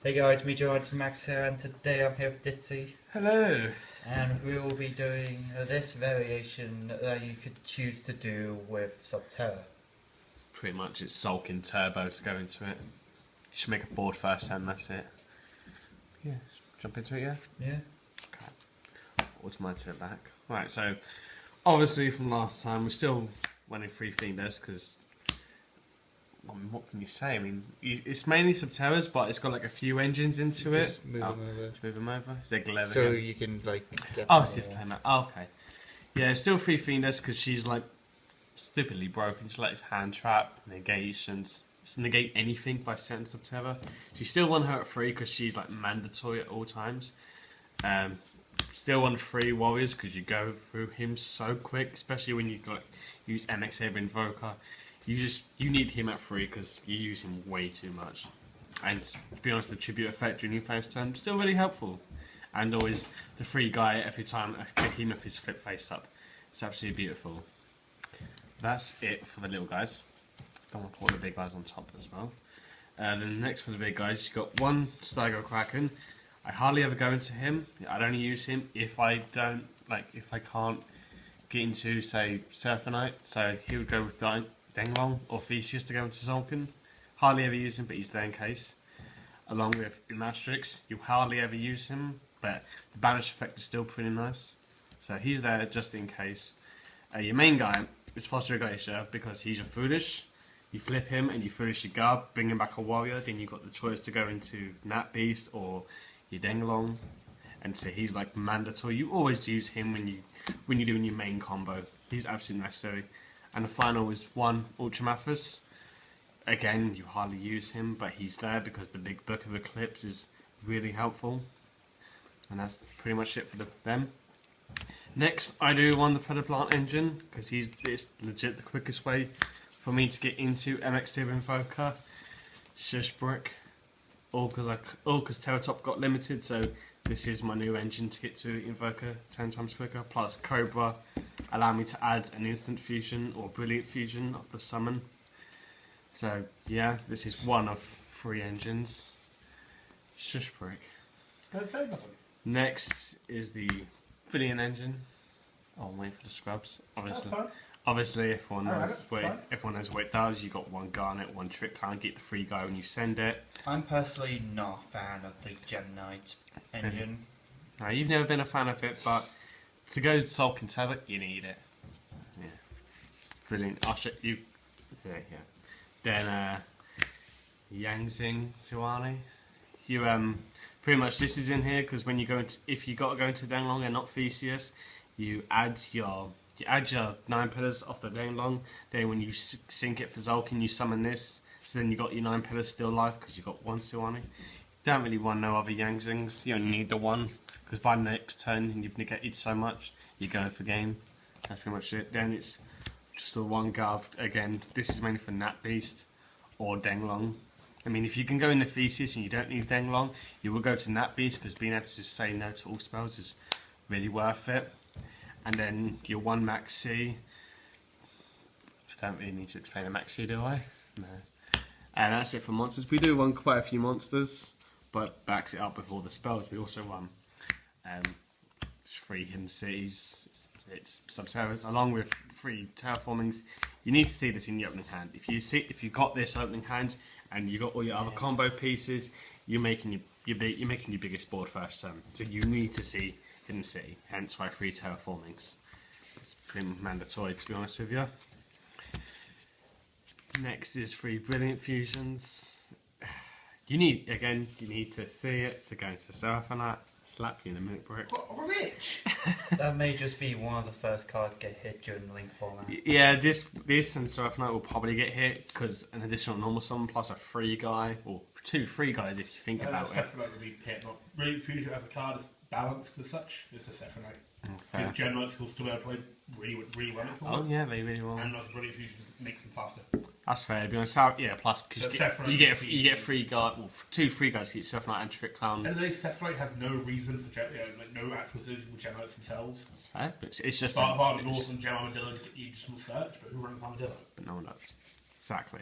Hey guys, me Joe, it's Maxx here, and today I'm here with Ditsy. Hello. And we will be doing this variation that you could choose to do with Subterror. It's pretty much it's sulking turbo to go into it. You should make a board first and that's it. Yeah, jump into it, yeah? Yeah. Okay. Ultimaya to it back. Right, so obviously from last time we're still running 3 Fiendess because what can you say? I mean, it's mainly Subterrors, but it's got like a few engines into it. Move them over. Just move them over. Is there glare So again? you can like get see if playing that. Oh, okay. Yeah, it's still 3 Fiendess because she's like stupidly broken. She likes hand trap, negations. Just negate anything by setting Subterror. So you still want her at 3 because she's like mandatory at all times. Still want 3 warriors because you go through him so quick, especially when you use M-X-Saber Invoker. You need him at 3 because you use him way too much. And to be honest, the tribute effect during your player's turn is still really helpful. And always the free guy every time I hit him with his flip face up. It's absolutely beautiful. That's it for the little guys. Don't want to put the big guys on top as well. Then next for the big guys, you've got one Stygoktaken. I hardly ever go into him. I'd only use him if I can't get into, say, Surfer Knight. So he would go with Denglong or Theseus to go into Sulkin. Hardly ever use him, but he's there in case. Along with Umastry, you hardly ever use him, but the banish effect is still pretty nice. So he's there just in case. Your main guy is Phospheroglacier because he's your foolish. You flip him and you foolish your guard, bring him back a warrior, then you've got the choice to go into Nat Beast or your Denglong. And so he's like mandatory. You always use him when you're doing your main combo. He's absolutely necessary. And the final is one Ultramafus. Again, you hardly use him, but he's there because the big Book of Eclipse is really helpful. And that's pretty much it for them. Next, I do the Predaplant engine because it's legit the quickest way for me to get into M-X-Saber Invoker, Shush Brick, all because Terratop got limited, so this is my new engine to get to Invoker 10 times quicker. Plus Cobra allow me to add an instant fusion or brilliant fusion of the summon. So yeah, this is one of 3 engines. Shush Brick. Next is the brilliant engine. Oh, I'm waiting for the scrubs. Obviously, everyone knows what it does. You got one Garnet, one Trick Clan, get the free guy when you send it. I'm personally not a fan of the Gem Knight engine. No, you've never been a fan of it, but to go to Sulkin Turbo, you need it. So, yeah, it's brilliant. I'll show you. Yeah. Then Zing, Sianni. You pretty much this is in here because when you go into, if you got to go into Denglong and not Theseus, you add your 9 pillars off the Denglong. Then when you sync it for Zulkin, you summon this. So then you got your 9 pillars still alive because you got one Sianni. You don't really want no other Zings. You only need the one because by the next turn you've negated so much, you're going for game. That's pretty much it. Then it's just the one guard. Again, this is mainly for Nat Beast or Denglong. I mean, if you can go into Theseus and you don't need Denglong, you will go to Nat Beast because being able to say no to all spells is really worth it. And then your one Maxx. I don't really need to explain a Maxx, do I? No. And that's it for monsters. We do run quite a few monsters, but backs it up with all the spells. We also run 3 hidden cities. It's Subterrors along with 3 terraformings. You need to see this in your opening hand. If you got this opening hand and you got all your other combo pieces, you're making your biggest board first turn. So you need to see hidden city. Hence why 3 terraformings. It's pretty mandatory, to be honest with you. Next is 3 brilliant fusions. You need to see it to go into Surfer Knight. Slap you in the milk brick. What, rich? That may just be one of the first cards get hit during the link format. Yeah, this and Surfer Knight will probably get hit because an additional normal summon plus a free guy, or 2 free guys if you think about it. Surfer Knight would be hit, not really fusion as a card is balanced as such. It's the Surfer Knight. Fair. Gem Knights will still be able to play really well. Oh yeah, they really will. And like brilliant fusion makes them faster. That's fair. To be honest, plus because you get free guard, well, 2 free guys to get Surfer Knight and Trick Clown. And then Sephiroth has no reason for no actual synergy with Gem Knights themselves. That's fair, but it's just Apart from North and Gem Armadillo to get you just will search, but who runs Armadillo? But no one does. Exactly.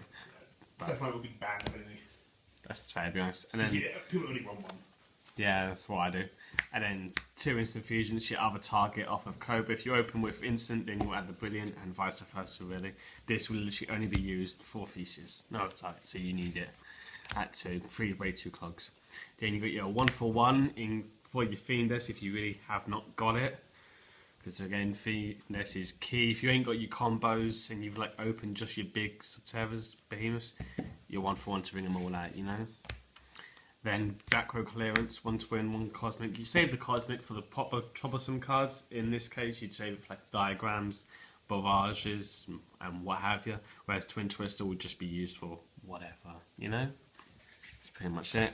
Sephiroth will be banned, really. That's fair, to be honest. And then Yeah, people only run one. yeah, that's what I do. And then 2 instant fusions, your other target off of Cobra. If you open with instant, then you'll add the brilliant, and vice versa, really. This will literally only be used for Theseus, no other target, so you need it at 2. 3 way 2 clogs. Then you got your 1-for-1 in for your Fiendess if you really have not got it. Because again, Fiendess is key. If you ain't got your combos and you've like opened just your big Subterrors, Behemoths, you're 1-for-1 to bring them all out, you know. Then back row clearance, 1 twin, 1 cosmic. You save the cosmic for the proper troublesome cards. In this case, you'd save it for like diagrams, barrages, and what have you. Whereas twin twister would just be used for whatever, you know. That's pretty much it.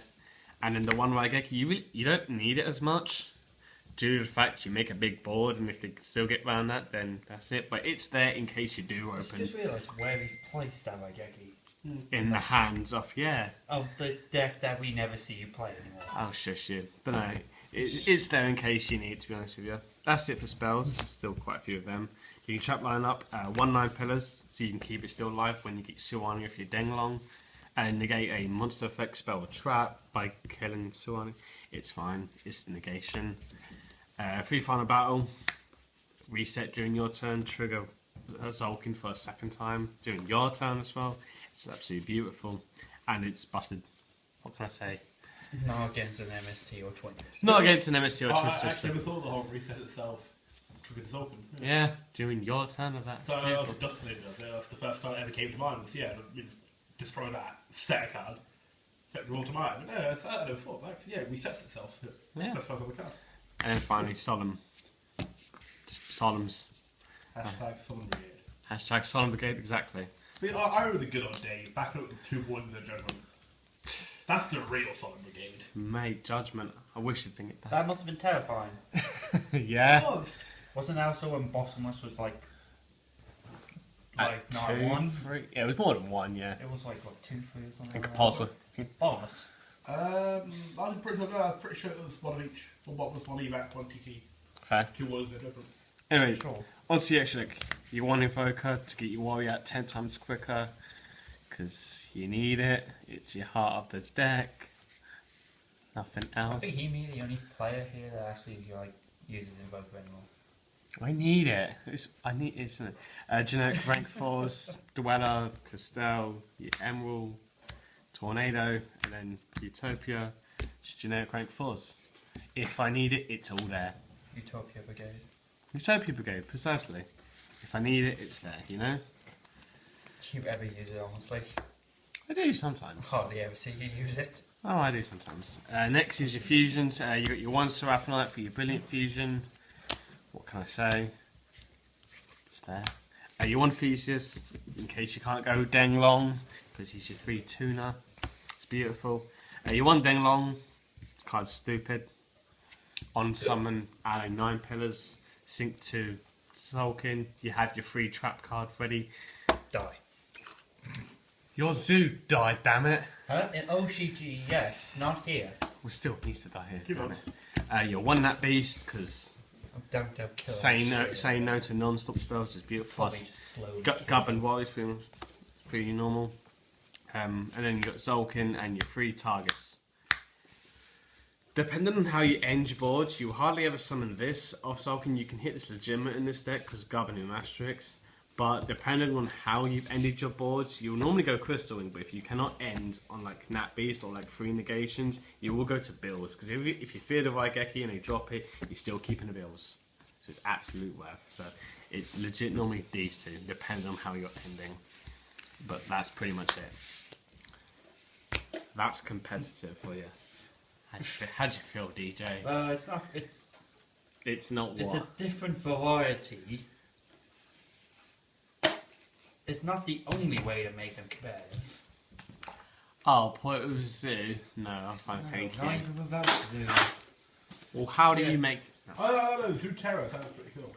And then the one Raigeki, you don't need it as much due to the fact you make a big board, and if they can still get around that, then that's it. But it's there in case you do open. I just realised where he's placed that Raigeki. In the hands of, of the deck that we never see you play anymore. Oh, shush you. But no, it's there in case you need, to be honest with you. That's it for spells. Still quite a few of them. You can trap line up 1/9 pillars, so you can keep it still alive when you get Sianni with your Denglong. And negate a monster effect spell or trap by killing Sianni. It's fine. It's negation. 3 final battle. Reset during your turn. Trigger Zolkin for a 2nd time during your turn as well. It's absolutely beautiful, and it's busted. What can I say? Not against an MST or Twin Twist. Not against an MST or Twin I Twister. actually never thought the whole reset itself triggered this open. Yeah, during your turn of that. So that was just what it does. That's the first card that ever came to mind. Was destroy that, set a card, set the Ultimaya. But no, I never thought that. Yeah, it resets itself. Yeah. That's on the card. And then finally, Solemn. Just Solemns. Hashtag Solemn Brigade. Hashtag Solemn Brigade, exactly. I mean, I remember the good old days, back when it was 2 points in Judgment. That's the real Solemn Brigade. Mate, Judgment. I wish you'd bring it back. That must have been terrifying. Yeah. It was. Wasn't that also when Bottomless was like At not 2, 1? 3. Yeah, it was more than 1, yeah. It was like, what, 2, 3 or something? And like compulsory. that? Bottomless. I'm pretty sure it was one of each. One was one evac, one TT. Fair. 2 ones are different. Anyway, Sure. onto the extra deck. You want Invoker to get your warrior out 10 times quicker, because you need it. It's your heart of the deck. Nothing else. I think he may be the only player here that actually like uses Invoker anymore. I need it. I need it, isn't it? Generic rank 4s, Dweller, Castel, your Emerald, Tornado, and then Utopia. Just generic rank 4s. If I need it, it's all there. Utopia Brigade. Utopia Brigade, precisely. If I need it, it's there, you know? Do you ever use it, honestly? I do sometimes. Hardly ever see you use it. Oh, I do sometimes. Next is your fusions. You got your 1 Seraphinite for your Brilliant Fusion. What can I say? It's there. Your 1 Theseus, in case you can't go Denglong, because he's your 3 tuner. It's beautiful. Your 1 Denglong, this card's stupid. On summon, adding 9 pillars, sync to Sulkin. You have your 3 trap card ready. Die. Your zoo died, damn it. Huh? In OCG, yes. Not here. Well, still needs to die here. Keep damn on. it. Your 1 Nat Beast, because Don't kill saying no to non-stop spells is beautiful. Probably Plus, just slowly. Gub and Wall is pretty normal. And then you got Zolkin and your 3 targets. Depending on how you end your board, you hardly ever summon this off Zolkin. You can hit this legitimate in this deck because Gub and Umastry. But depending on how you've ended your boards, you'll normally go Crystalling. But if you cannot end on like Nat Beast or like 3 negations, you will go to Bills. Because if you fear the Raigeki and they drop it, you're still keeping the Bills. So it's absolute worth. So it's legit normally these 2, depending on how you're ending. But that's pretty much it. That's competitive for you. How'd you feel, DJ? It's not. It's not what? It's a different variety. It's not the only way to make them competitive. Oh, point of zoo? No, I'm fine, thank Not you. even without Zoo. Well, how do Yeah. you make... I don't know, Subterror sounds pretty cool.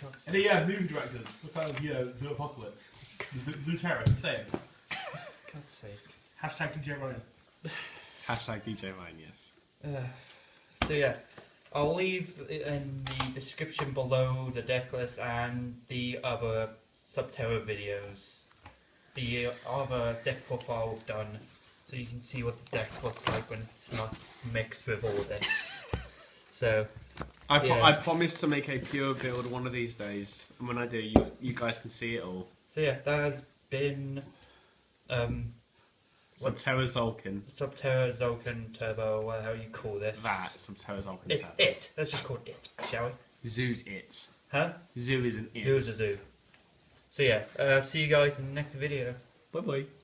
God's And then, movie directors, the kind of, Zoo Apocalypse. Subterror, same. God's sake. Hashtag DJ Ryan. Hashtag DJ Ryan, yes. So yeah, I'll leave in the description below the deck list and the other Subterror videos, the other deck profile we've done so you can see what the deck looks like when it's not mixed with all this. So I promise to make a pure build one of these days, and when I do, you guys can see it all. So yeah, that has been Subterror Zolkin. Subterror Zolkin Turbo, whatever you call this. That Subterror Zolkin. It's Turbo. it. Let's just call it it, shall we? Zoo's it. Huh? Zoo is an it. Zoo is a zoo. So yeah, see you guys in the next video. Bye bye.